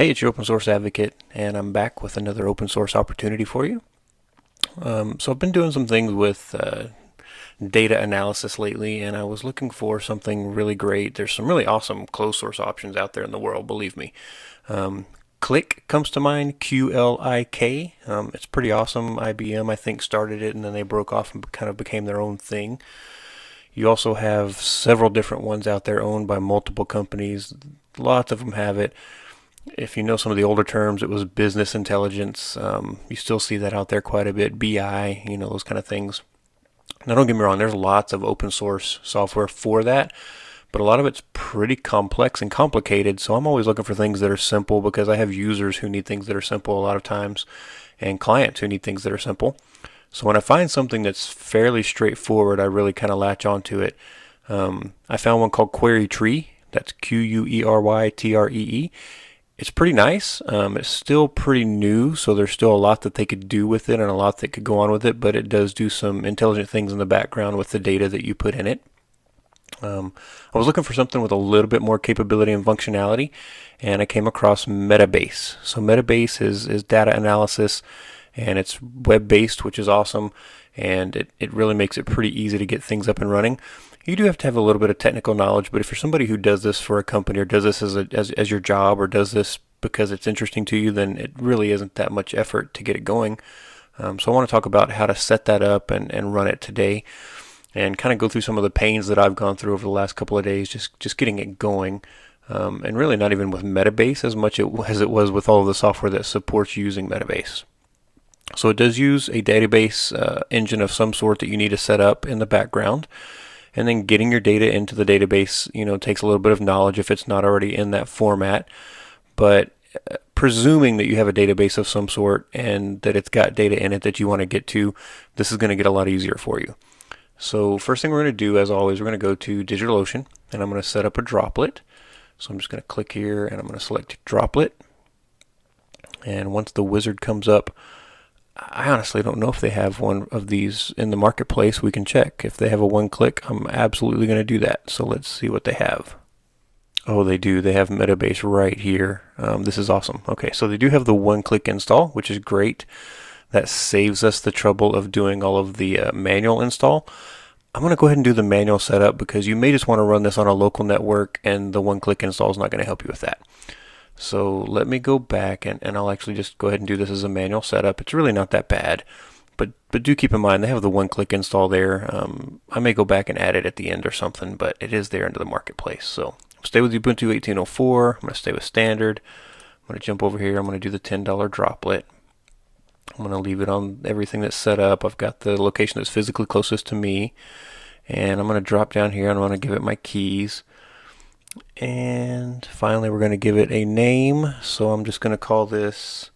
Hey, it's your open source advocate, and I'm back with another open source opportunity for you. So I've been doing some things with data analysis lately, and I was looking for something really great. There's some really awesome closed source options out there in the world, believe me. Qlik comes to mind, Qlik. It's pretty awesome. IBM, I think, started it, and then they broke off and kind of became their own thing. You also have several different ones out there owned by multiple companies. Lots of them have it. If you know some of the older terms, it was business intelligence. You still see that out there quite a bit. BI, those kind of things. Now, don't get me wrong, there's lots of open source software for that, but a lot of it's pretty complex and complicated. So I'm always looking for things that are simple because I have users who need things that are simple a lot of times and clients who need things that are simple. So when I find something that's fairly straightforward, I really kind of latch onto it. I found one called Query Tree. That's Querytree. It's pretty nice. It's still pretty new, so there's still a lot that they could do with it and a lot that could go on with it, but it does do some intelligent things in the background with the data that you put in it. I was looking for something with a little bit more capability and functionality, and I came across Metabase. So Metabase is data analysis, and it's web-based, which is awesome, and it really makes it pretty easy to get things up and running. You do have to have a little bit of technical knowledge, but if you're somebody who does this for a company or does this as your job or does this because it's interesting to you, then it really isn't that much effort to get it going. So I want to talk about how to set that up and run it today and kind of go through some of the pains that I've gone through over the last couple of days just getting it going. And really not even with Metabase as much as it was with all of the software that supports using Metabase. So it does use a database engine of some sort that you need to set up in the background. And then getting your data into the database, takes a little bit of knowledge if it's not already in that format. But presuming that you have a database of some sort and that it's got data in it that you want to get to, this is going to get a lot easier for you. So first thing we're going to do, as always, we're going to go to DigitalOcean, and I'm going to set up a droplet. So I'm just going to click here, and I'm going to select droplet. And once the wizard comes up, I honestly don't know if they have one of these in the marketplace. We can check. If they have a one-click, I'm absolutely going to do that. So let's see what they have. Oh, they do. They have Metabase right here. This is awesome. Okay, so they do have the one-click install, which is great. That saves us the trouble of doing all of the manual install. I'm going to go ahead and do the manual setup because you may just want to run this on a local network, and the one-click install is not going to help you with that. So let me go back and I'll actually just go ahead and do this as a manual setup. It's really not that bad, but do keep in mind they have the one-click install there. I may go back and add it at the end or something, but it is there into the marketplace. So stay with Ubuntu 18.04. I'm going to stay with standard. I'm going to jump over here. I'm going to do the $10 droplet. I'm going to leave it on everything that's set up. I've got the location that's physically closest to me, and I'm going to drop down here and I'm going to give it my keys. And finally, we're going to give it a name. So I'm just going to call this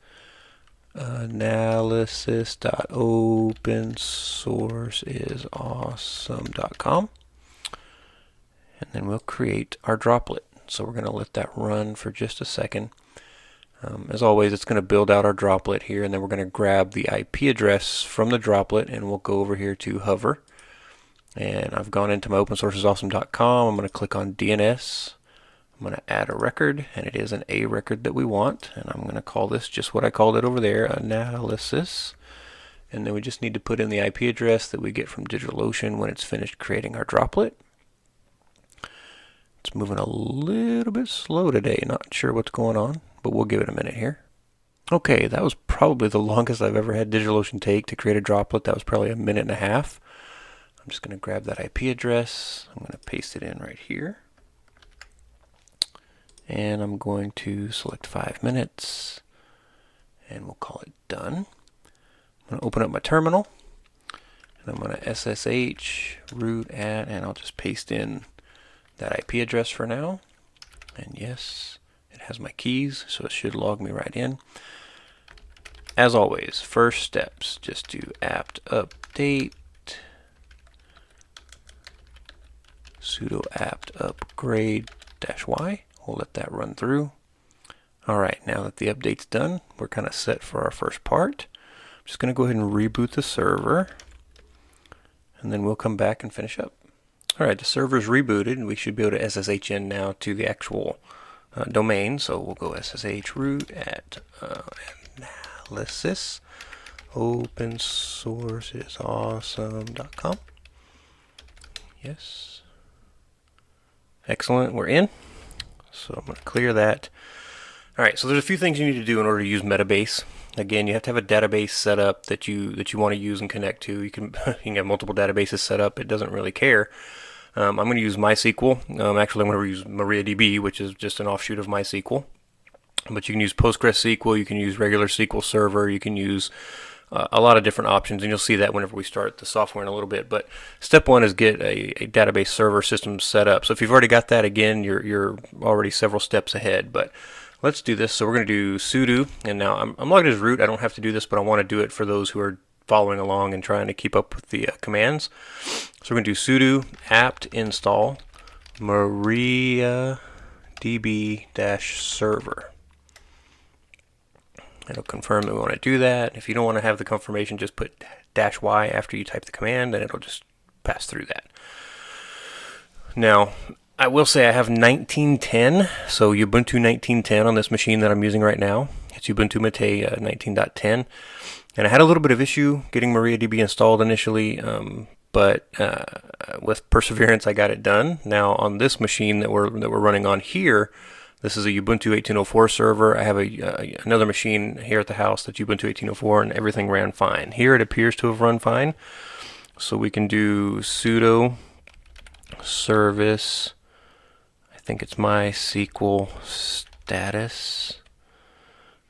analysis.opensourceisawesome.com. And then we'll create our droplet. So we're going to let that run for just a second. As always, it's going to build out our droplet here, and then we're going to grab the IP address from the droplet, and we'll go over here to hover. And I've gone into my opensourceisawesome.com. I'm going to click on DNS. I'm going to add a record, and it is an A record that we want. And I'm going to call this just what I called it over there, analysis. And then we just need to put in the IP address that we get from DigitalOcean when it's finished creating our droplet. It's moving a little bit slow today. Not sure what's going on, but we'll give it a minute here. Okay, that was probably the longest I've ever had DigitalOcean take to create a droplet. That was probably a minute and a half. I'm just going to grab that IP address. I'm going to paste it in right here. And I'm going to select 5 minutes. And we'll call it done. I'm going to open up my terminal. And I'm going to SSH root at, and I'll just paste in that IP address for now. And yes, it has my keys, so it should log me right in. As always, first steps, just do apt update. Sudo apt upgrade -y. We'll let that run through. Alright, now that the update's done, we're kind of set for our first part. I'm just going to go ahead and reboot the server, and then we'll come back and finish up. Alright, the server's rebooted, and we should be able to SSH in now to the actual domain, so we'll go SSH root at analysis opensourceisawesome.com. Yes. Excellent, we're in. So I'm going to clear that. Alright, so there's a few things you need to do in order to use Metabase. Again, you have to have a database set up that you want to use and connect to. You can have multiple databases set up. It doesn't really care. I'm going to use MySQL. Actually, I'm going to use MariaDB, which is just an offshoot of MySQL. But you can use Postgres SQL. You can use regular SQL Server. You can use a lot of different options, and you'll see that whenever we start the software in a little bit. But step one is get a database server system set up. So if you've already got that, again, you're already several steps ahead. But let's do this. So we're going to do sudo, and now I'm logged as root. I don't have to do this, but I want to do it for those who are following along and trying to keep up with the commands. So we're going to do sudo apt install MariaDB-server. It'll confirm that we want to do that. If you don't want to have the confirmation, just put -y after you type the command, and it'll just pass through that. Now, I will say I have 1910, so Ubuntu 1910 on this machine that I'm using right now. It's Ubuntu Mate 19.10. And I had a little bit of issue getting MariaDB installed initially, but with perseverance I got it done. Now on this machine that we're running on here, this is a Ubuntu 18.04 server. I have another machine here at the house that's Ubuntu 18.04, and everything ran fine. Here it appears to have run fine. So we can do sudo service, I think it's MySQL status,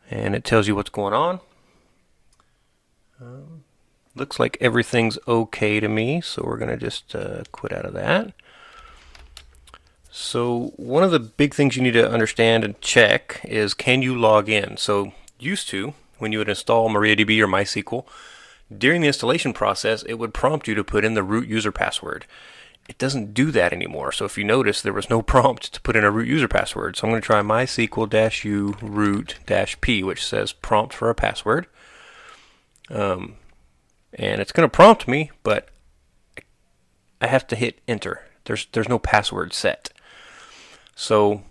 and it tells you what's going on. Looks like everything's okay to me, so we're going to just quit out of that. So one of the big things you need to understand and check is, can you log in? So used to, when you would install MariaDB or MySQL, during the installation process, it would prompt you to put in the root user password. It doesn't do that anymore. So if you notice, there was no prompt to put in a root user password. So I'm going to try MySQL-u root-p, which says prompt for a password. And it's going to prompt me, but I have to hit enter. There's no password set. So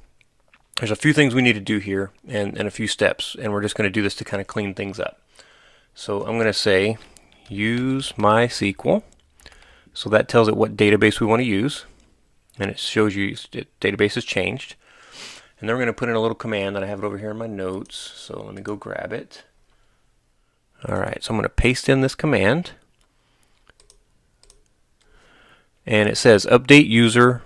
there's a few things we need to do here, and a few steps, and we're just going to do this to kind of clean things up. So I'm going to say use MySQL. So that tells it what database we want to use, and it shows you the database has changed. And then we're going to put in a little command that I have it over here in my notes. So let me go grab it. Alright, so I'm going to paste in this command, and it says update user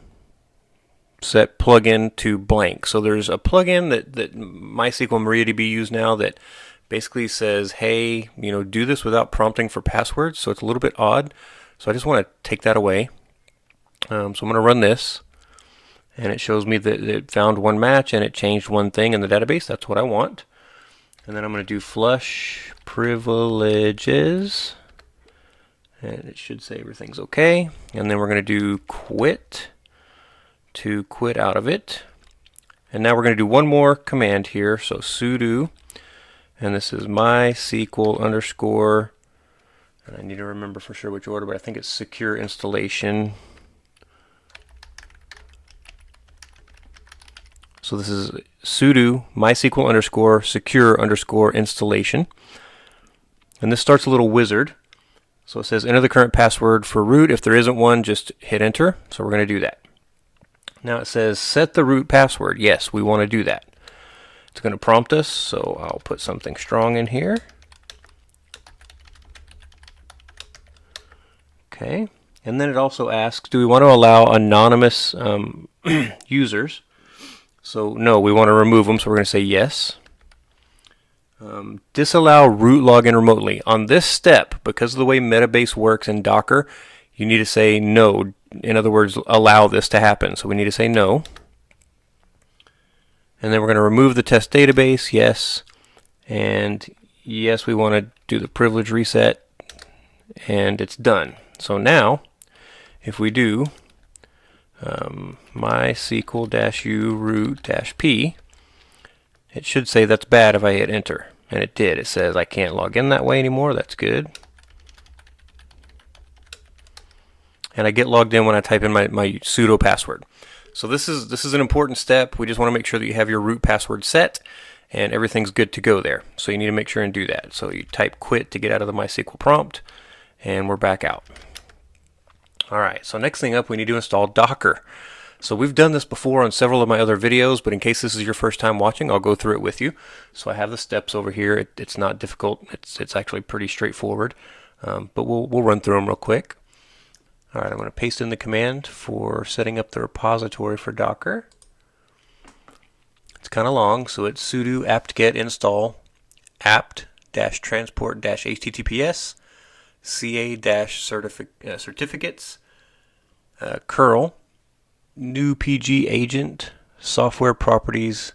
set plugin to blank. So there's a plugin that MySQL and MariaDB use now that basically says, hey, do this without prompting for passwords. So it's a little bit odd. So I just want to take that away. So I'm going to run this, and it shows me that it found one match and it changed one thing in the database. That's what I want. And then I'm going to do flush privileges, and it should say everything's okay. And then we're going to do quit to quit out of it. And now we're going to do one more command here. So sudo, and this is MySQL underscore, and I need to remember for sure which order, but I think it's secure installation. So this is sudo MySQL underscore secure underscore installation. And this starts a little wizard. So it says enter the current password for root. If there isn't one, just hit enter. So we're going to do that. Now it says set the root password. Yes, we want to do that. It's going to prompt us, so I'll put something strong in here. Okay. And then it also asks, do we want to allow anonymous users? So no, we want to remove them, so we're going to say yes. Disallow root login remotely. On this step, because of the way Metabase works in Docker, you need to say no. In other words, allow this to happen. So we need to say no. And then we're going to remove the test database, yes. And yes, we want to do the privilege reset, and it's done. So now, if we do MySQL-u root-p, it should say that's bad if I hit enter. And it did. It says I can't log in that way anymore. That's good. And I get logged in when I type in my sudo password. So this is an important step. We just want to make sure that you have your root password set and everything's good to go there. So you need to make sure and do that. So you type quit to get out of the MySQL prompt, and we're back out. All right, so next thing up, we need to install Docker. So we've done this before on several of my other videos, but in case this is your first time watching, I'll go through it with you. So I have the steps over here. It's not difficult. It's actually pretty straightforward, but we'll run through them real quick. All right, I'm going to paste in the command for setting up the repository for Docker. It's kind of long, so it's sudo apt-get install apt-transport-https ca-certificates curl new PG agent software properties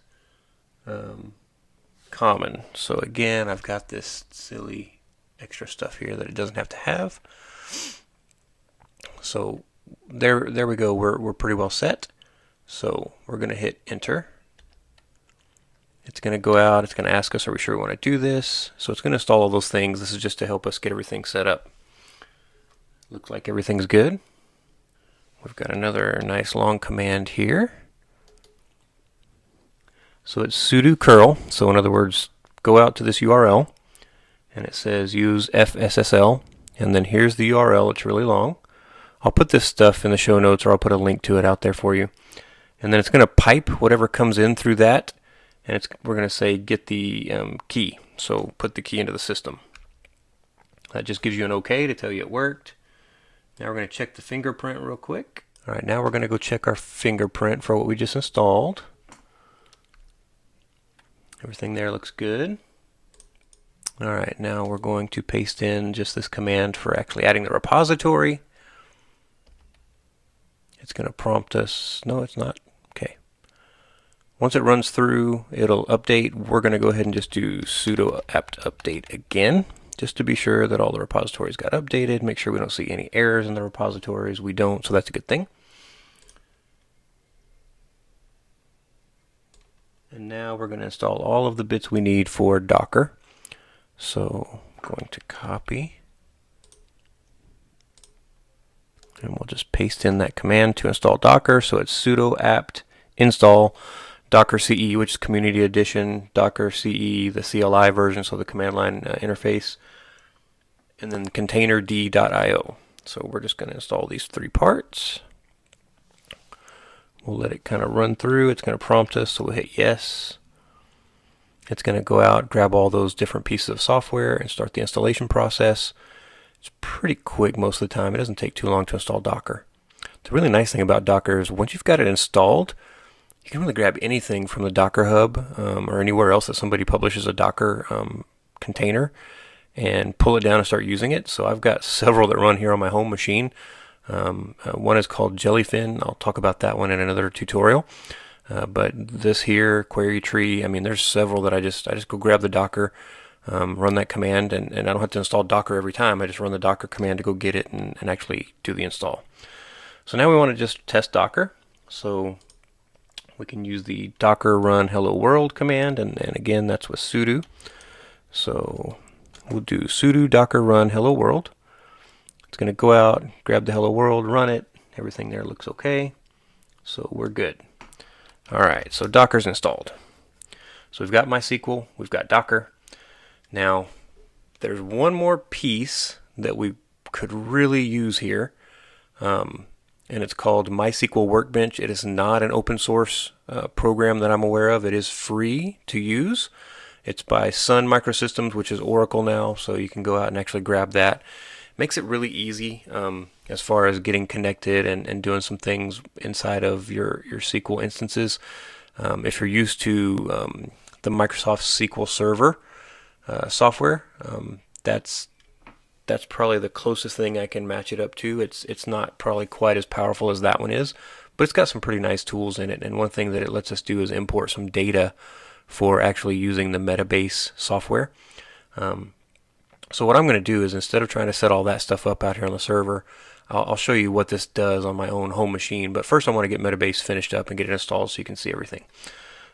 common. So again, I've got this silly extra stuff here that it doesn't have to have. So there we go. We're pretty well set. So we're going to hit enter. It's going to go out. It's going to ask us, are we sure we want to do this? So it's going to install all those things. This is just to help us get everything set up. Looks like everything's good. We've got another nice long command here. So it's sudo curl. So in other words, go out to this URL, and it says use fssl, and then here's the URL. It's really long. I'll put this stuff in the show notes, or I'll put a link to it out there for you. And then it's going to pipe whatever comes in through that, and we're going to say get the key. So put the key into the system. That just gives you an OK to tell you it worked. Now we're going to check the fingerprint real quick. All right, now we're going to go check our fingerprint for what we just installed. Everything there looks good. All right, now we're going to paste in just this command for actually adding the repository. It's going to prompt us. No, it's not. Okay. Once it runs through, it'll update. We're going to go ahead and just do sudo apt update again, just to be sure that all the repositories got updated. Make sure we don't see any errors in the repositories. We don't, so that's a good thing. And now we're going to install all of the bits we need for Docker. So I'm going to copy. And we'll just paste in that command to install Docker. So it's sudo apt install Docker CE, which is Community Edition, Docker CE, the CLI version, so the command line interface, and then containerd.io. So we're just going to install these three parts. We'll let it kind of run through. It's going to prompt us, so we'll hit yes. It's going to go out, grab all those different pieces of software, and start the installation process. It's pretty quick most of the time. It doesn't take too long to install Docker. The really nice thing about Docker is once you've got it installed, you can really grab anything from the Docker Hub or anywhere else that somebody publishes a Docker container and pull it down and start using it. So I've got several that run here on my home machine. One is called Jellyfin. I'll talk about that one in another tutorial. But this here, Query Tree, I mean, there's several that I just go grab the Docker, run that command, and I don't have to install Docker every time. I just run the Docker command to go get it and actually do the install. So now we want to just test Docker. So we can use the docker run hello world command, and again, that's with sudo. So we'll do sudo docker run hello world. It's going to go out, grab the hello world, run it. Everything there looks okay. So we're good. All right, so Docker's installed. So we've got MySQL, we've got Docker. Now, there's one more piece that we could really use here, and it's called MySQL Workbench. It is not an open source program that I'm aware of. It is free to use. It's by Sun Microsystems, which is Oracle now, so you can go out and actually grab that. Makes it really easy as far as getting connected and doing some things inside of your SQL instances. If you're used to the Microsoft SQL Server software, that's probably the closest thing I can match it up to. It's not probably quite as powerful as that one is, but it's got some pretty nice tools in it. And one thing that it lets us do is import some data for actually using the Metabase software. So what I'm going to do is, instead of trying to set all that stuff up out here on the server, I'll show you what this does on my own home machine. But first I want to get Metabase finished up and get it installed so you can see everything.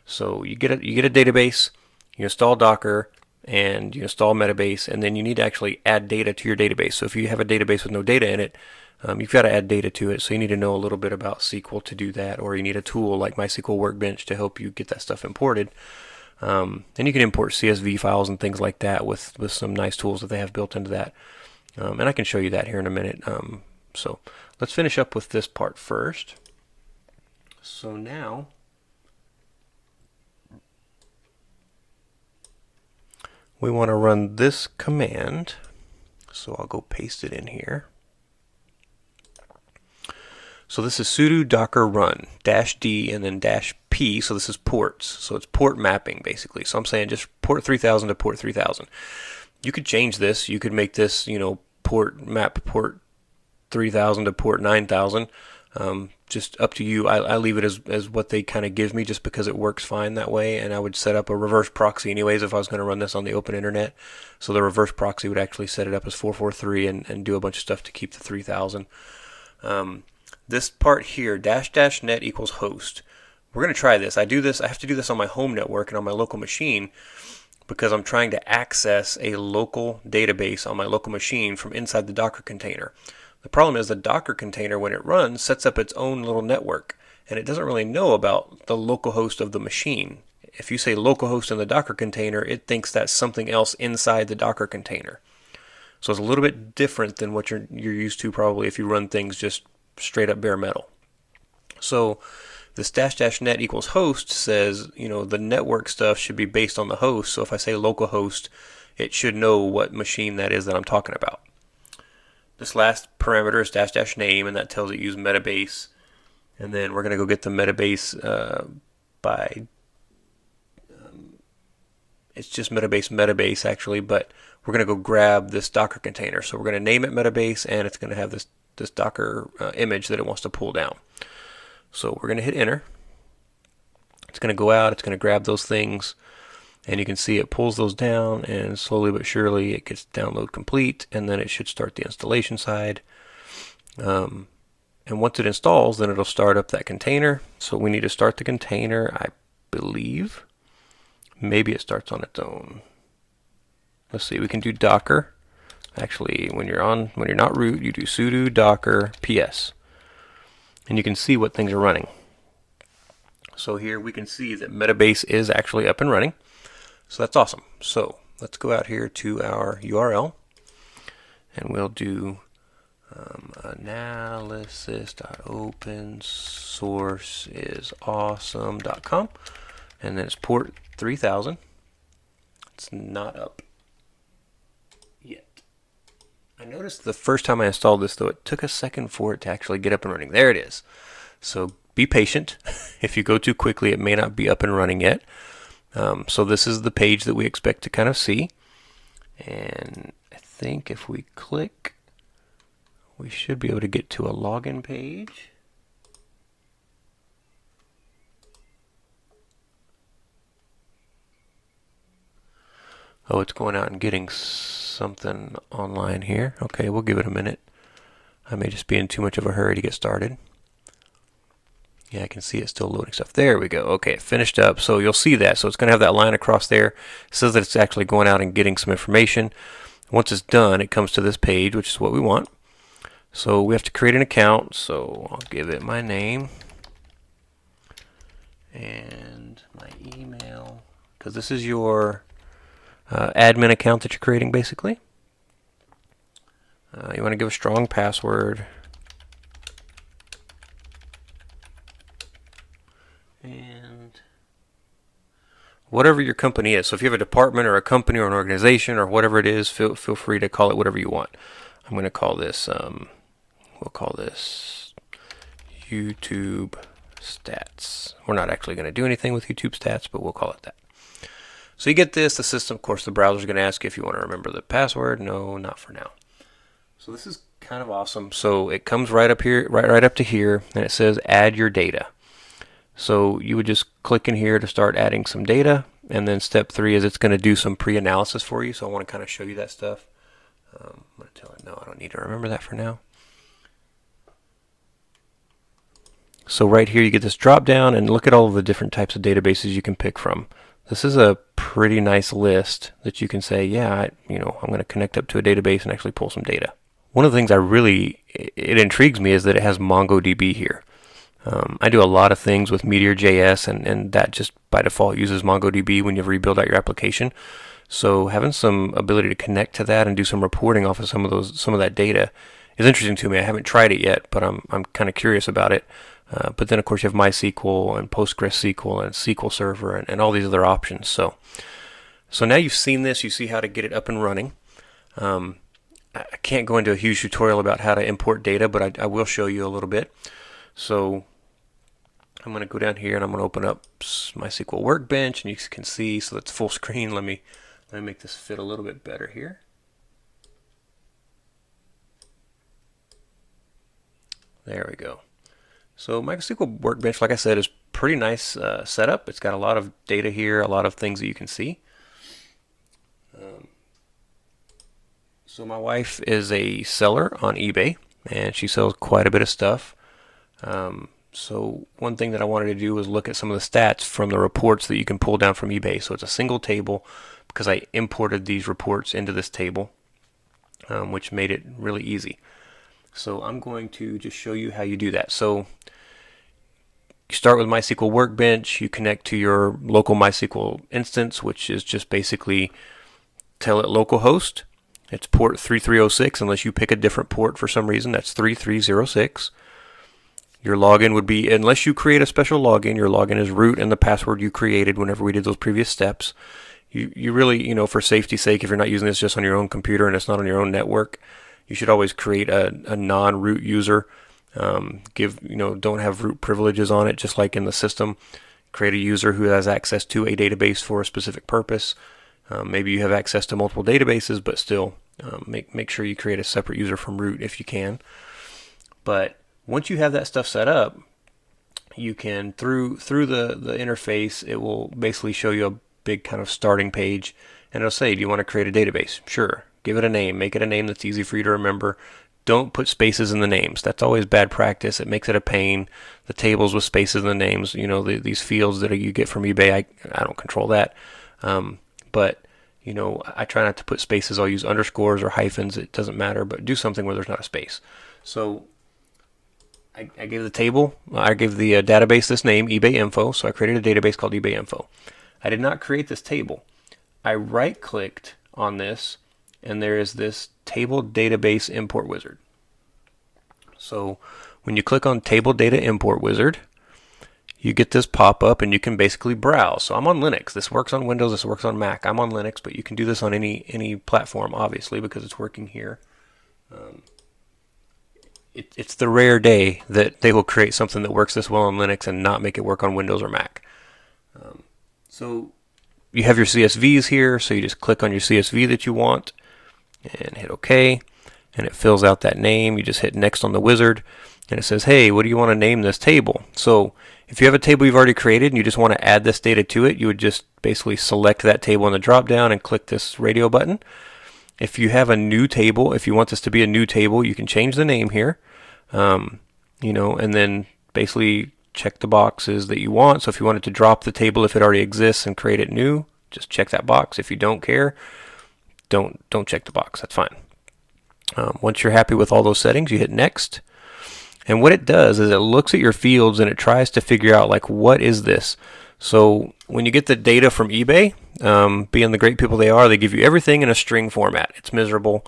So you get a database, you install Docker, and you install Metabase, and then you need to actually add data to your database. So if you have a database with no data in it, You've got to add data to it, so you need to know a little bit about SQL to do that, or you need a tool like MySQL Workbench to help you get that stuff imported. And you can import CSV files and things like that with some nice tools that they have built into that. And I can show you that here in a minute. So let's finish up with this part first. So now we want to run this command. So I'll go paste it in here. So this is sudo docker run -d and then -p. So this is ports. So it's port mapping basically. So I'm saying just port 3000 to port 3000. You could change this. You could make this, port 3000 to port 9000. Just up to you. I leave it as what they kind of give me just because it works fine that way, and I would set up a reverse proxy anyways if I was going to run this on the open internet. So the reverse proxy would actually set it up as 443 and do a bunch of stuff to keep the 3000. This part here, --net equals host. We're going to try this. I have to do this on my home network and on my local machine because I'm trying to access a local database on my local machine from inside the Docker container. The problem is the Docker container, when it runs, sets up its own little network, and it doesn't really know about the local host of the machine. If you say localhost in the Docker container, it thinks that's something else inside the Docker container. So it's a little bit different than what you're used to probably if you run things just straight up bare metal. So this --net equals host says, the network stuff should be based on the host. So if I say localhost, it should know what machine that is that I'm talking about. This last parameter is --name, and that tells it use Metabase. And then we're going to go get the Metabase by, it's just Metabase actually, but we're going to go grab this Docker container. So we're going to name it Metabase, and it's going to have this Docker image that it wants to pull down. So we're going to hit enter. It's going to go out, it's going to grab those things, and you can see it pulls those down, and slowly but surely it gets download complete, and then it should start the installation side. And once it installs, then it'll start up that container. So we need to start the container, I believe. Maybe it starts on its own. Let's see, we can do Docker. Actually, when you're not root, you do sudo docker ps, and you can see what things are running. So here we can see that Metabase is actually up and running. So that's awesome. So let's go out here to our URL, and we'll do analysis.opensourceisawesome.com, and then it's port 3000. It's not up yet. I noticed the first time I installed this, though, it took a second for it to actually get up and running. There it is. So be patient. If you go too quickly, it may not be up and running yet. So this is the page that we expect to kind of see. And I think if we click, we should be able to get to a login page. Oh, it's going out and getting something online here. Okay, we'll give it a minute. I may just be in too much of a hurry to get started. Yeah, I can see it's still loading stuff. There we go. Okay, it finished up. So you'll see that. So it's going to have that line across there. It says that it's actually going out and getting some information. Once it's done, it comes to this page, which is what we want. So we have to create an account. So I'll give it my name and my email, because this is your admin account that you're creating, basically. You want to give a strong password. And whatever your company is. So if you have a department or a company or an organization or whatever it is, feel free to call it whatever you want. I'm going to call this, we'll call this YouTube Stats. We're not actually going to do anything with YouTube Stats, but we'll call it that. So you get this, the system, of course, the browser is going to ask you if you want to remember the password. No, not for now. So this is kind of awesome. So it comes right up here, right up to here, and it says add your data. So you would just click in here to start adding some data, and then step 3 is it's going to do some pre-analysis for you. So I want to kind of show you that stuff. I'm going to tell it, no, I don't need to remember that for now. So right here you get this drop down, and look at all of the different types of databases you can pick from. This is a pretty nice list that you can say, yeah, I'm going to connect up to a database and actually pull some data. one of the things it intrigues me is that it has MongoDB here. I do a lot of things with Meteor.js, and that just by default uses MongoDB when you rebuild out your application. So having some ability to connect to that and do some reporting off of some of that data is interesting to me. I haven't tried it yet, but I'm kind of curious about it. But then of course you have MySQL and Postgres SQL and SQL Server and all these other options. So now you've seen this, you see how to get it up and running. I can't go into a huge tutorial about how to import data, but I will show you a little bit. So I'm going to go down here and I'm going to open up MySQL Workbench, and you can see, so that's full screen. Let me make this fit a little bit better here. There we go. So MySQL Workbench, like I said, is pretty nice setup. It's got a lot of data here, a lot of things that you can see. So my wife is a seller on eBay, and she sells quite a bit of stuff. So one thing that I wanted to do was look at some of the stats from the reports that you can pull down from eBay. So it's a single table because I imported these reports into this table, which made it really easy. So I'm going to just show you how you do that. So you start with MySQL Workbench, you connect to your local MySQL instance, which is just basically tell it localhost. It's port 3306 unless you pick a different port for some reason. That's 3306. Your login would be, unless you create a special login, your login is root and the password you created whenever we did those previous steps. You really, for safety's sake, if you're not using this just on your own computer and it's not on your own network, you should always create a non-root user. Don't have root privileges on it, just like in the system. Create a user who has access to a database for a specific purpose. Maybe you have access to multiple databases, but still make sure you create a separate user from root if you can. But once you have that stuff set up, you can, through the interface, it will basically show you a big kind of starting page, and it'll say, do you want to create a database? Sure. Give it a name. Make it a name that's easy for you to remember. Don't put spaces in the names. That's always bad practice. It makes it a pain. The tables with spaces in the names, these fields that you get from eBay, I don't control that. But I try not to put spaces. I'll use underscores or hyphens. It doesn't matter, but do something where there's not a space. So I gave the table, I gave the database this name, eBay info. So I created a database called eBay info. I did not create this table. I right-clicked on this, and there is this table database import wizard. So when you click on table data import wizard, you get this pop-up and you can basically browse. So I'm on Linux. This works on Windows. This works on Mac. I'm on Linux, but you can do this on any platform, obviously, because it's working here. It's the rare day that they will create something that works this well on Linux and not make it work on Windows or Mac. So you have your CSVs here, so you just click on your CSV that you want and hit OK, and it fills out that name. You just hit next on the wizard, and it says, hey, what do you want to name this table? So if you have a table you've already created and you just want to add this data to it, you would just basically select that table in the drop down and click this radio button. If you have a new table, if you want this to be a new table, you can change the name here, and then basically check the boxes that you want. So if you wanted to drop the table if it already exists and create it new, just check that box. If you don't care, don't check the box. That's fine. Once you're happy with all those settings, you hit next. And what it does is it looks at your fields and it tries to figure out, like, what is this? So when you get the data from eBay, being the great people they are, they give you everything in a string format. It's miserable.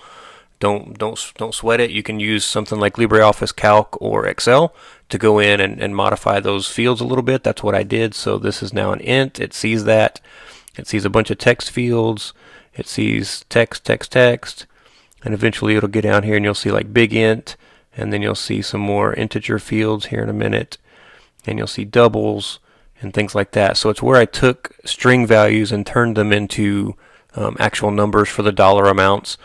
Don't sweat it. You can use something like LibreOffice Calc or Excel to go in and modify those fields a little bit. That's what I did. So this is now an int. It sees that. It sees a bunch of text fields. It sees text, and eventually it'll get down here and you'll see like big int, and then you'll see some more integer fields here in a minute, and you'll see doubles and things like that. So it's where I took string values and turned them into actual numbers for the dollar amounts.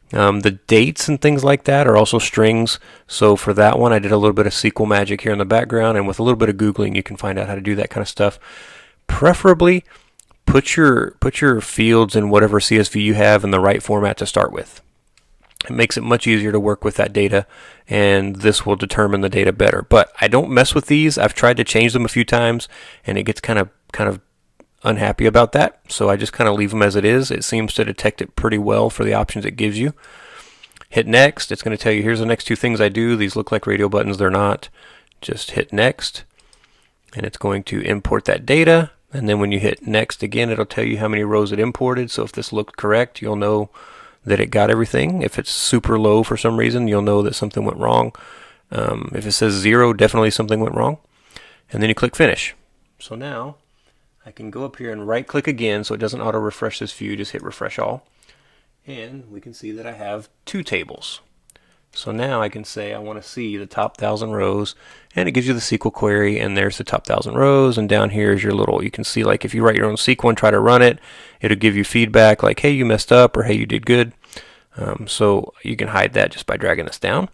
The dates and things like that are also strings. So for that one, I did a little bit of SQL magic here in the background, and with a little bit of Googling, you can find out how to do that kind of stuff. Preferably, put your fields in whatever CSV you have in the right format to start with. It makes it much easier to work with that data, and this will determine the data better. But I don't mess with these. I've tried to change them a few times, and it gets kind of unhappy about that. So I just kind of leave them as it is. It seems to detect it pretty well for the options it gives you. Hit next. It's going to tell you here's the next two things I do. These look like radio buttons. They're not. Just hit next, and it's going to import that data. And then when you hit next again, it'll tell you how many rows it imported. So if this looked correct, you'll know that it got everything. If it's super low for some reason, you'll know that something went wrong. If it says 0, definitely something went wrong. And then you click finish. So now I can go up here and right click again so it doesn't auto refresh this view. Just hit refresh all. And we can see that I have two tables. So now I can say I want to see the top 1,000 rows, and it gives you the SQL query, and there's the top 1,000 rows, and down here is your little, you can see like if you write your own SQL and try to run it, it'll give you feedback like, hey, you messed up, or hey, you did good. So you can hide that just by dragging this down.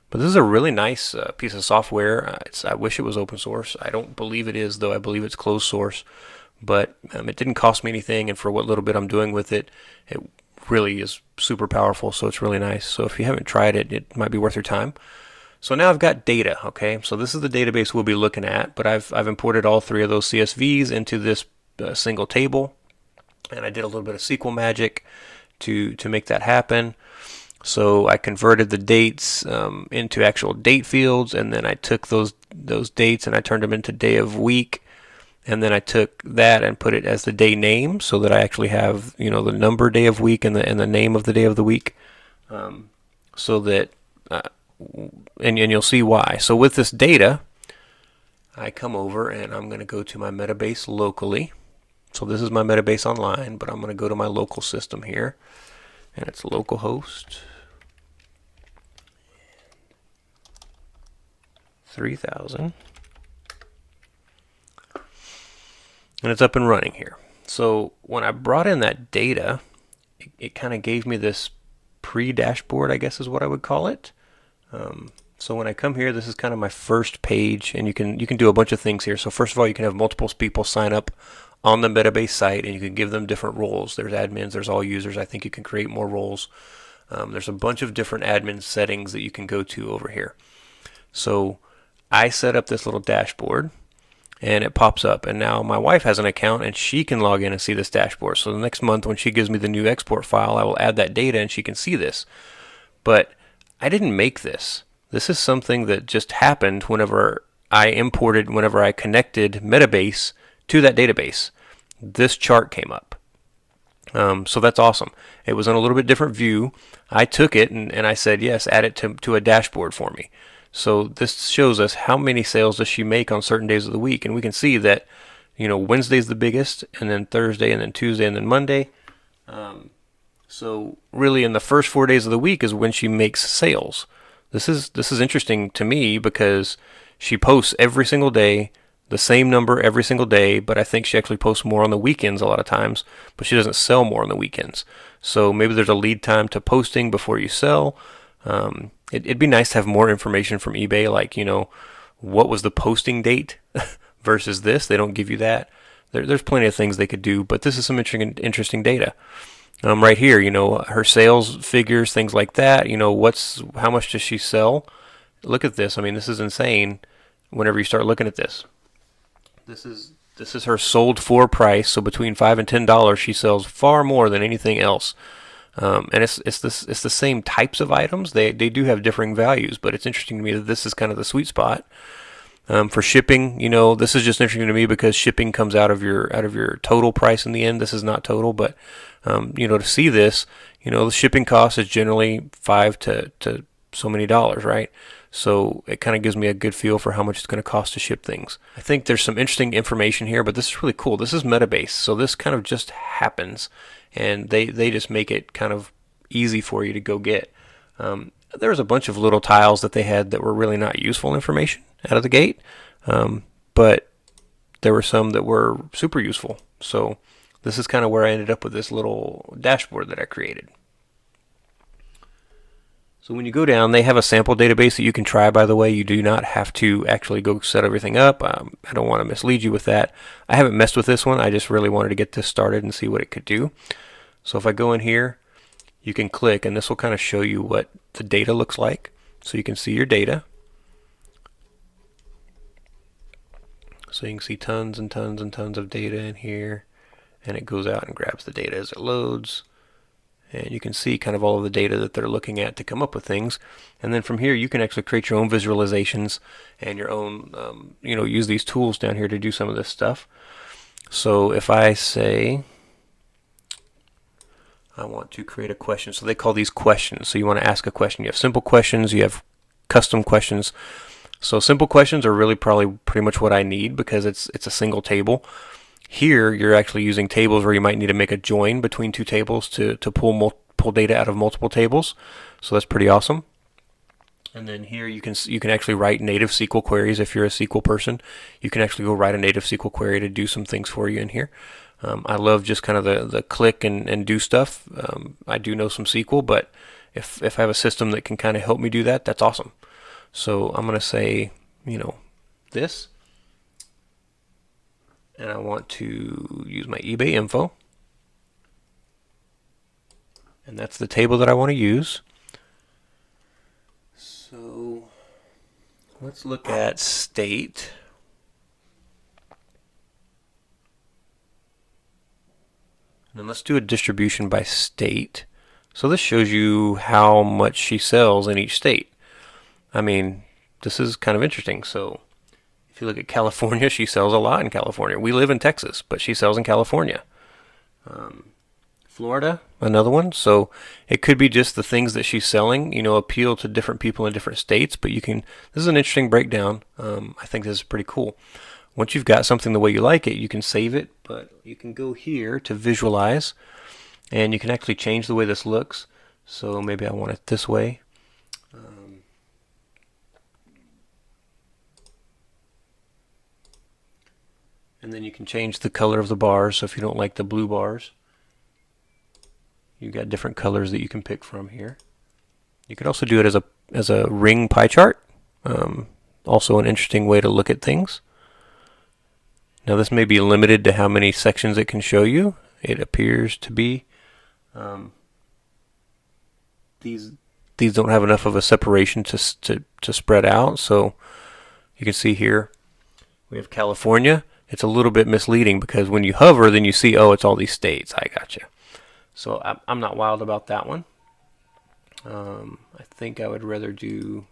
But this is a really nice piece of software. I wish it was open source. I don't believe it is, though. I believe it's closed source. But it didn't cost me anything, and for what little bit I'm doing with it, it really is super powerful, so it's really nice. So if you haven't tried it, it might be worth your time. So now I've got data, okay? So this is the database we'll be looking at, but I've imported all three of those CSVs into this single table, and I did a little bit of SQL magic to make that happen. So I converted the dates into actual date fields, and then I took those dates and I turned them into day of week. And then I took that and put it as the day name, so that I actually have, the number day of week and the name of the day of the week, so that and you'll see why. So with this data, I come over and I'm going to go to my Metabase locally. So this is my Metabase online, but I'm going to go to my local system here, and it's localhost 3000. And it's up and running here. So when I brought in that data, it kind of gave me this pre-dashboard, I guess is what I would call it. So when I come here, this is kind of my first page, and you can do a bunch of things here. So first of all, you can have multiple people sign up on the Metabase site, and you can give them different roles. There's admins, there's all users. I think you can create more roles. There's a bunch of different admin settings that you can go to over here. So I set up this little dashboard, and it pops up, and now my wife has an account and she can log in and see this dashboard. So the next month when she gives me the new export file, I will add that data and she can see this. But I didn't make this. This is something that just happened whenever I connected Metabase to that database. This chart came up. So that's awesome. It was in a little bit different view. I took it and I said, yes, add it to a dashboard for me. So this shows us how many sales does she make on certain days of the week, and we can see that, Wednesday's the biggest, and then Thursday, and then Tuesday, and then Monday. So really, in the first 4 days of the week is when she makes sales. This is interesting to me because she posts every single day, the same number every single day, but I think she actually posts more on the weekends a lot of times, but she doesn't sell more on the weekends. So maybe there's a lead time to posting before you sell. It'd be nice to have more information from eBay, like, what was the posting date versus this. They don't give you that. There's plenty of things they could do, but this is some interesting data. Right here, her sales figures, things like that. How much does she sell? Look at this. I mean, this is insane whenever you start looking at this. This is her sold for price, so between $5 and $10, she sells far more than anything else. And it's the same types of items. They do have differing values, but it's interesting to me that this is kind of the sweet spot. For shipping, this is just interesting to me because shipping comes out of your total price in the end. This is not total, but to see this, the shipping cost is generally $5 to so many dollars, right? So it kind of gives me a good feel for how much it's going to cost to ship things. I think there's some interesting information here, but this is really cool. This is Metabase, so this kind of just happens, and they just make it kind of easy for you to go get. There was a bunch of little tiles that they had that were really not useful information out of the gate, but there were some that were super useful. So this is kind of where I ended up with this little dashboard that I created. So when you go down, they have a sample database that you can try, by the way. You do not have to actually go set everything up. I don't want to mislead you with that. I haven't messed with this one. I just really wanted to get this started and see what it could do. So if I go in here, you can click, and this will kind of show you what the data looks like. So you can see your data. So you can see tons and tons and tons of data in here, and it goes out and grabs the data as it loads. And you can see kind of all of the data that they're looking at to come up with things. And then from here, you can actually create your own visualizations and your own, use these tools down here to do some of this stuff. So if I say I want to create a question, so they call these questions. So you want to ask a question. You have simple questions, you have custom questions. So simple questions are really probably pretty much what I need because it's a single table. Here, you're actually using tables where you might need to make a join between two tables to pull data out of multiple tables. So that's pretty awesome. And then here you can actually write native SQL queries if you're a SQL person. You can actually go write a native SQL query to do some things for you in here. I love just kind of the click and do stuff. I do know some SQL, but if I have a system that can kind of help me do that, that's awesome. So I'm going to say, this. And I want to use my eBay info. And that's the table that I want to use. So let's look at state. And then let's do a distribution by state. So this shows you how much she sells in each state. I mean, this is kind of interesting. So if you look at California, she sells a lot in California. We live in Texas, but she sells in California. Florida, another one. So it could be just the things that she's selling, appeal to different people in different states. But this is an interesting breakdown. I think this is pretty cool. Once you've got something the way you like it, you can save it. But you can go here to visualize, and you can actually change the way this looks. So maybe I want it this way. And then you can change the color of the bars. So if you don't like the blue bars, you've got different colors that you can pick from here. You could also do it as a ring pie chart. Also an interesting way to look at things. Now this may be limited to how many sections it can show you. It appears to be. These don't have enough of a separation to spread out. So you can see here we have California. It's a little bit misleading because when you hover, then you see, oh, it's all these states. I gotcha. So I'm not wild about that one. I think I would rather do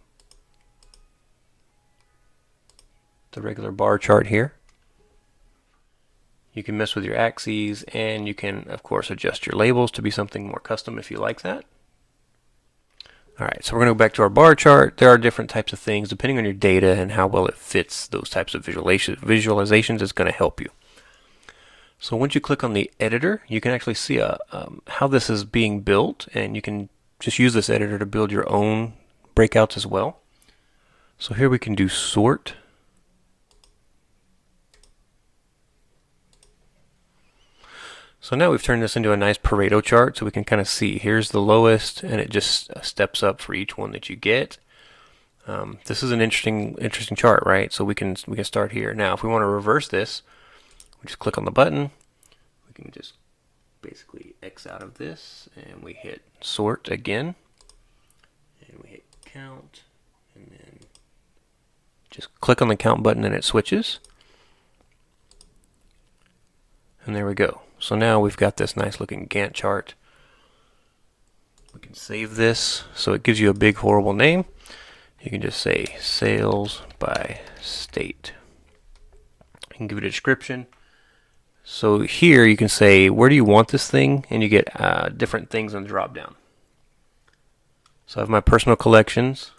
the regular bar chart here. You can mess with your axes, and you can, of course, adjust your labels to be something more custom if you like that. All right, so we're going to go back to our bar chart. There are different types of things. Depending on your data and how well it fits those types of visualizations, it's going to help you. So once you click on the editor, you can actually see how this is being built, and you can just use this editor to build your own breakouts as well. So here we can do sort. So now we've turned this into a nice Pareto chart, so we can kind of see here's the lowest, and it just steps up for each one that you get. This is an interesting chart, right? So we can start here. Now, if we want to reverse this, we just click on the button. We can just basically X out of this, and we hit sort again, and we hit count, and then just click on the count button, and it switches. And there we go. So now we've got this nice looking Gantt chart. We can save this so it gives you a big horrible name. You can just say sales by state. You can give it a description. So here you can say where do you want this thing, and you get different things on the drop down. So I have my personal collections,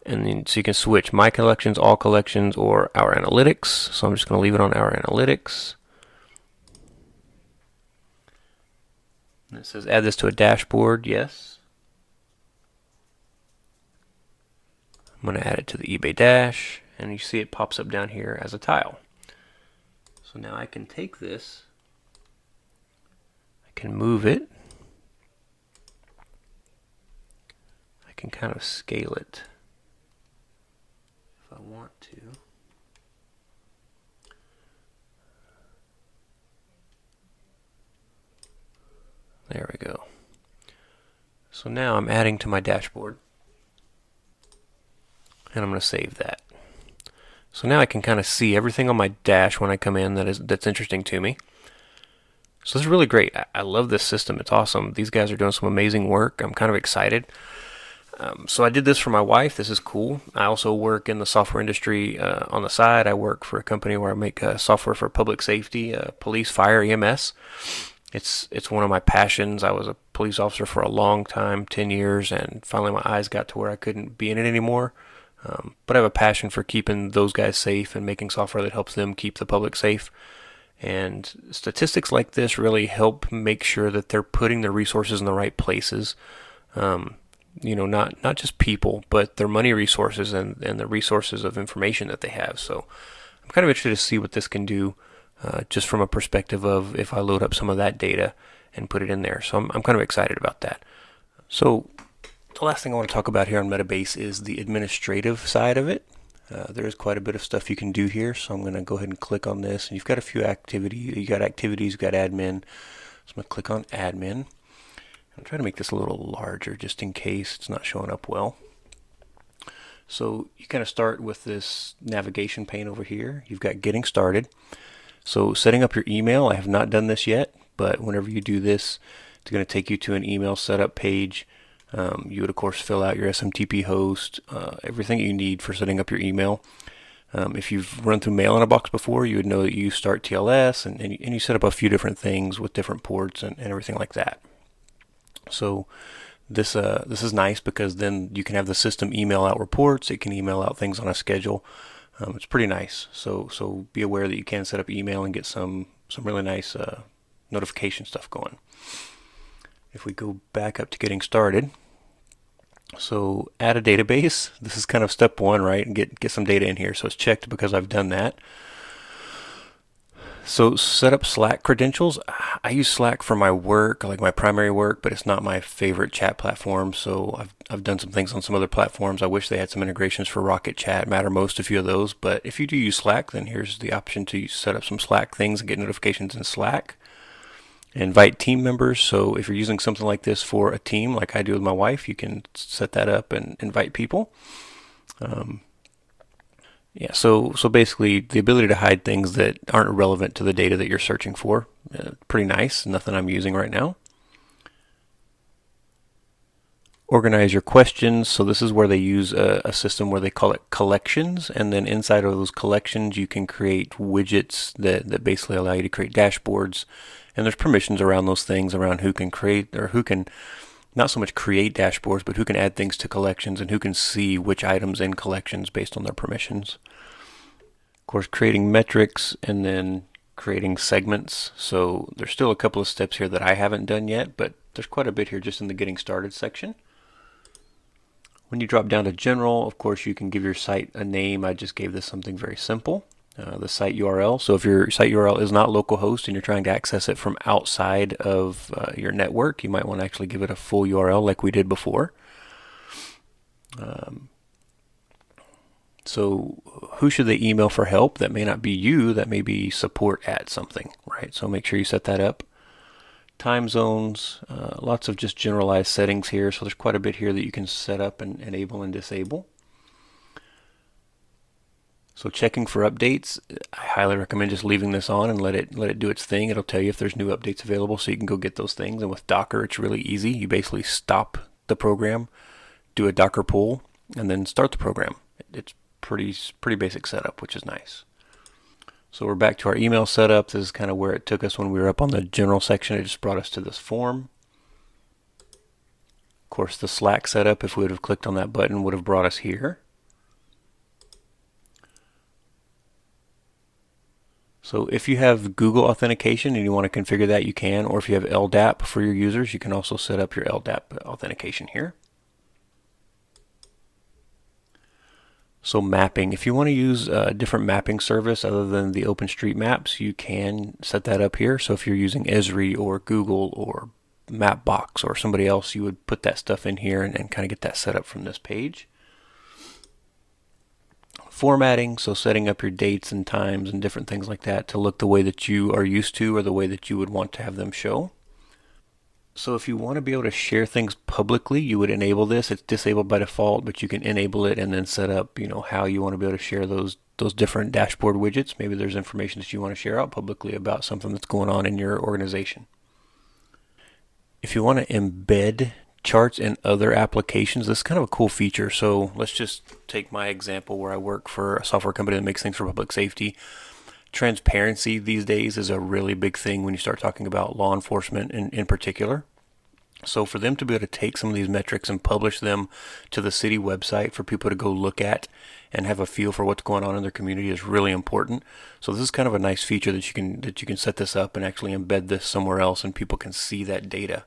and then so you can switch my collections, all collections, or our analytics. So I'm just going to leave it on our analytics. And it says add this to a dashboard. Yes. I'm going to add it to the eBay dash, and you see it pops up down here as a tile. So now I can take this, I can move it, I can kind of scale it if I want to. There we go. So now I'm adding to my dashboard, and I'm going to save that. So now I can kind of see everything on my dash when I come in that's interesting to me. So this is really great. I love this system. It's awesome. These guys are doing some amazing work. I'm kind of excited. So I did this for my wife. This is cool. I also work in the software industry on the side. I work for a company where I make software for public safety, police, fire, EMS. It's one of my passions. I was a police officer for a long time, 10 years, and finally my eyes got to where I couldn't be in it anymore. But I have a passion for keeping those guys safe and making software that helps them keep the public safe. And statistics like this really help make sure that they're putting their resources in the right places. Not just people, but their money resources and the resources of information that they have. So I'm kind of interested to see what this can do just from a perspective of if I load up some of that data and put it in there. So I'm kind of excited about that. So the last thing I want to talk about here on Metabase is the administrative side of it. There is quite a bit of stuff you can do here, so I'm going to go ahead and click on this. And you've got a few activities. You got activities, you've got admin. So I'm going to click on admin. I'll try to make this a little larger just in case it's not showing up well. So you kind of start with this navigation pane over here. You've got getting started. So setting up your email, I have not done this yet, but whenever you do this, it's going to take you to an email setup page. You would of course fill out your SMTP host, everything you need for setting up your email. If you've run through Mail in a Box before, you would know that you start TLS and you set up a few different things with different ports and everything like that. So this is nice because then you can have the system email out reports. It can email out things on a schedule. It's pretty nice. So be aware that you can set up email and get some really nice notification stuff going. If we go back up to getting started, so add a database. This is kind of step one, right? And get some data in here. So it's checked because I've done that. So set up Slack credentials. I use Slack for my work, like my primary work, but it's not my favorite chat platform. So I've done some things on some other platforms. I wish they had some integrations for Rocket Chat, Mattermost, a few of those. But if you do use Slack, then here's the option to set up some Slack things and get notifications in Slack. Invite team members. So if you're using something like this for a team, like I do with my wife, you can set that up and invite people. So basically the ability to hide things that aren't relevant to the data that you're searching for. Pretty nice. Nothing I'm using right now. Organize your questions. So this is where they use a system where they call it collections, and then inside of those collections you can create widgets that basically allow you to create dashboards. And there's permissions around those things, around who can create or who can not so much create dashboards, but who can add things to collections and who can see which items in collections based on their permissions. Of course, creating metrics and then creating segments. So there's still a couple of steps here that I haven't done yet, but there's quite a bit here just in the getting started section. When you drop down to general, of course, you can give your site a name. I just gave this something very simple. The site URL. So if your site URL is not localhost and you're trying to access it from outside of your network, you might want to actually give it a full URL like we did before. So who should they email for help? That may not be you, that may be support at something, right? So make sure you set that up. Time zones, lots of just generalized settings here. So there's quite a bit here that you can set up and enable and disable. So checking for updates, I highly recommend just leaving this on and let it do its thing. It'll tell you if there's new updates available, so you can go get those things. And with Docker, it's really easy. You basically stop the program, do a Docker pull, and then start the program. It's pretty basic setup, which is nice. So we're back to our email setup. This is kind of where it took us when we were up on the general section. It just brought us to this form. Of course, the Slack setup, if we would have clicked on that button, would have brought us here. So if you have Google authentication and you want to configure that, you can, or if you have LDAP for your users, you can also set up your LDAP authentication here. So mapping, if you want to use a different mapping service other than the OpenStreetMaps, you can set that up here. So if you're using Esri or Google or Mapbox or somebody else, you would put that stuff in here and kind of get that set up from this page. Formatting, so setting up your dates and times and different things like that to look the way that you are used to or the way that you would want to have them show. So if you want to be able to share things publicly, you would enable this. It's disabled by default, but you can enable it and then set up, how you want to be able to share those different dashboard widgets. Maybe there's information that you want to share out publicly about something that's going on in your organization. If you want to embed charts in other applications, this is kind of a cool feature. So let's just take my example where I work for a software company that makes things for public safety. Transparency these days is a really big thing when you start talking about law enforcement in particular. So for them to be able to take some of these metrics and publish them to the city website for people to go look at and have a feel for what's going on in their community is really important. So this is kind of a nice feature that you can set this up and actually embed this somewhere else and people can see that data.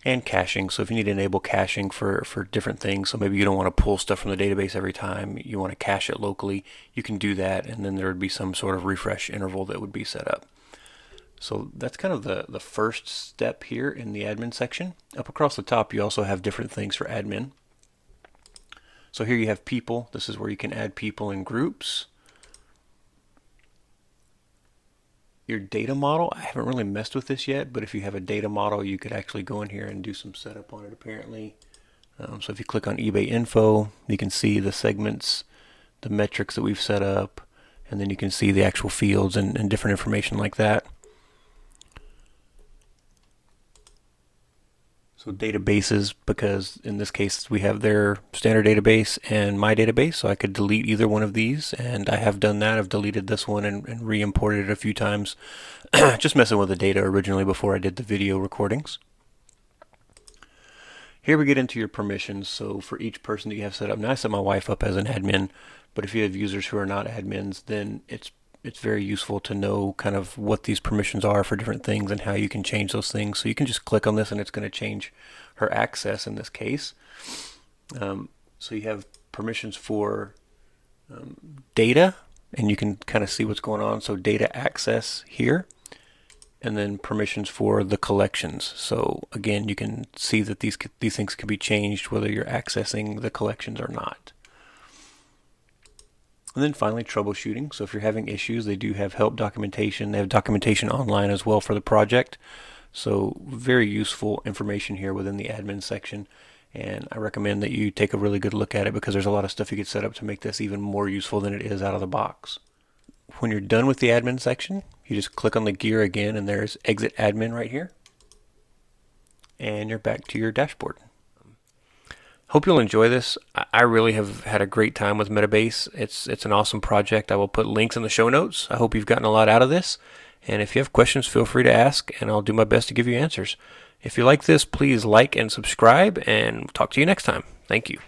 And caching. So if you need to enable caching for different things, so maybe you don't want to pull stuff from the database every time, you want to cache it locally, you can do that, and then there would be some sort of refresh interval that would be set up. So that's kind of the first step here in the admin section. Up across the top, you also have different things for admin. So here you have people. This is where you can add people in groups. Your data model, I haven't really messed with this yet, but if you have a data model, you could actually go in here and do some setup on it apparently. So if you click on eBay info, you can see the segments, the metrics that we've set up, and then you can see the actual fields and different information like that. So databases, because in this case we have their standard database and MyDatabase, so I could delete either one of these, and I have done that. I've deleted this one and re-imported it a few times, just messing with the data originally before I did the video recordings. Here we get into your permissions. So for each person that you have set up, now I set my wife up as an admin, but if you have users who are not admins, then it's very useful to know kind of what these permissions are for different things and how you can change those things. So you can just click on this and it's going to change her access in this case. So you have permissions for data, and you can kind of see what's going on. So data access here, and then permissions for the collections. So again, you can see that these things can be changed whether you're accessing the collections or not. And then finally, troubleshooting. So if you're having issues, they do have help documentation. They have documentation online as well for the project. So very useful information here within the admin section. And I recommend that you take a really good look at it because there's a lot of stuff you could set up to make this even more useful than it is out of the box. When you're done with the admin section, you just click on the gear again and there's exit admin right here. And you're back to your dashboard. Hope you'll enjoy this. I really have had a great time with Metabase. It's an awesome project. I will put links in the show notes. I hope you've gotten a lot out of this. And if you have questions, feel free to ask, and I'll do my best to give you answers. If you like this, please like and subscribe, and talk to you next time. Thank you.